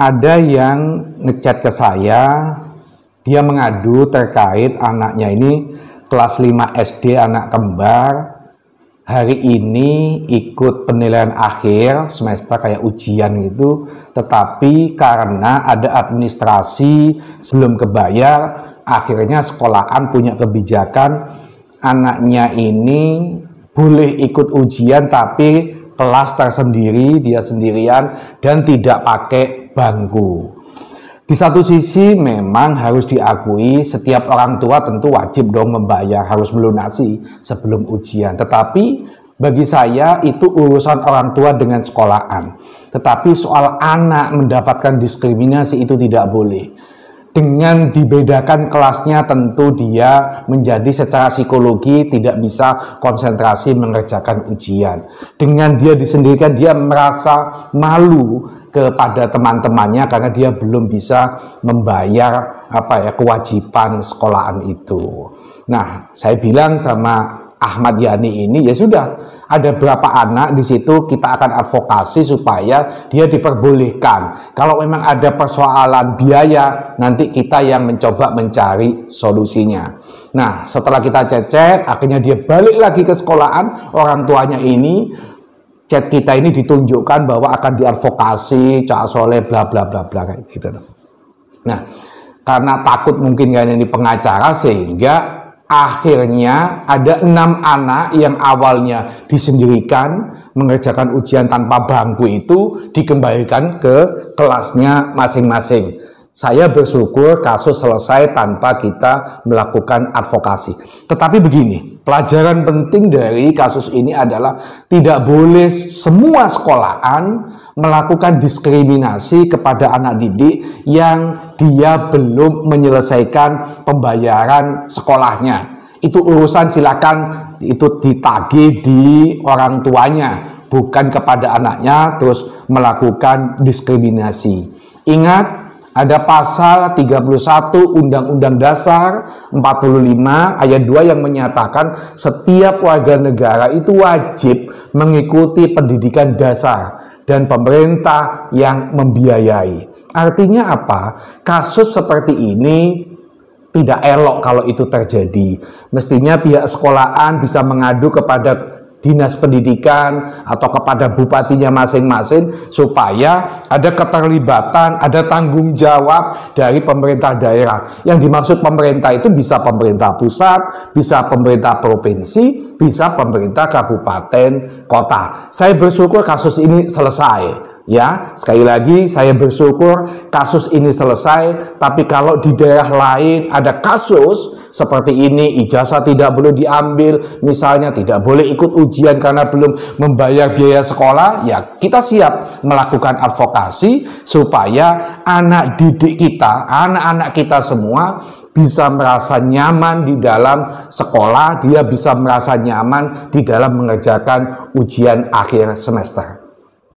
ada yang ngechat ke saya, dia mengadu terkait anaknya ini kelas 5 SD, anak kembar, hari ini ikut penilaian akhir semester kayak ujian gitu, tetapi karena ada administrasi sebelum kebayar, akhirnya sekolahan punya kebijakan anaknya ini boleh ikut ujian tapi kelas tersendiri, dia sendirian dan tidak pakai bangku. Di satu sisi memang harus diakui setiap orang tua tentu wajib dong membayar, harus melunasi sebelum ujian. Tetapi bagi saya itu urusan orang tua dengan sekolahan. Tetapi soal anak mendapatkan diskriminasi itu tidak boleh. Dengan dibedakan kelasnya tentu dia menjadi secara psikologi tidak bisa konsentrasi mengerjakan ujian. Dengan dia disendirikan dia merasa malu kepada teman-temannya karena dia belum bisa membayar kewajiban sekolahan itu. Nah, saya bilang sama Ahmad Yani ini, ya sudah, ada berapa anak di situ kita akan advokasi supaya dia diperbolehkan. Kalau memang ada persoalan biaya, nanti kita yang mencoba mencari solusinya. Nah, setelah kita chat, akhirnya dia balik lagi ke sekolahan, orang tuanya ini, chat kita ini ditunjukkan bahwa akan diadvokasi, Cak Soleh, bla bla bla bla kayak gitu. Nah, karena takut mungkin kan ini pengacara, sehingga akhirnya ada 6 anak yang awalnya disendirikan mengerjakan ujian tanpa bangku itu dikembalikan ke kelasnya masing-masing. Saya bersyukur kasus selesai tanpa kita melakukan advokasi. Tetapi begini, pelajaran penting dari kasus ini adalah tidak boleh semua sekolahan melakukan diskriminasi kepada anak didik yang dia belum menyelesaikan pembayaran sekolahnya. Itu urusan, silakan itu ditagih di orang tuanya, bukan kepada anaknya terus melakukan diskriminasi. Ingat, ada pasal 31 Undang-Undang Dasar 45 ayat 2 yang menyatakan setiap warga negara itu wajib mengikuti pendidikan dasar dan pemerintah yang membiayai. Artinya apa? Kasus seperti ini tidak elok kalau itu terjadi. Mestinya pihak sekolahan bisa mengadu kepada dinas pendidikan atau kepada bupatinya masing-masing supaya ada keterlibatan, ada tanggung jawab dari pemerintah daerah. Yang dimaksud pemerintah itu bisa pemerintah pusat, bisa pemerintah provinsi, bisa pemerintah kabupaten, kota. Saya bersyukur kasus ini selesai. Ya, sekali lagi saya bersyukur kasus ini selesai, tapi kalau di daerah lain ada kasus seperti ini, ijazah tidak boleh diambil, misalnya tidak boleh ikut ujian karena belum membayar biaya sekolah, ya kita siap melakukan advokasi supaya anak didik kita, anak-anak kita semua bisa merasa nyaman di dalam sekolah, dia bisa merasa nyaman di dalam mengerjakan ujian akhir semester.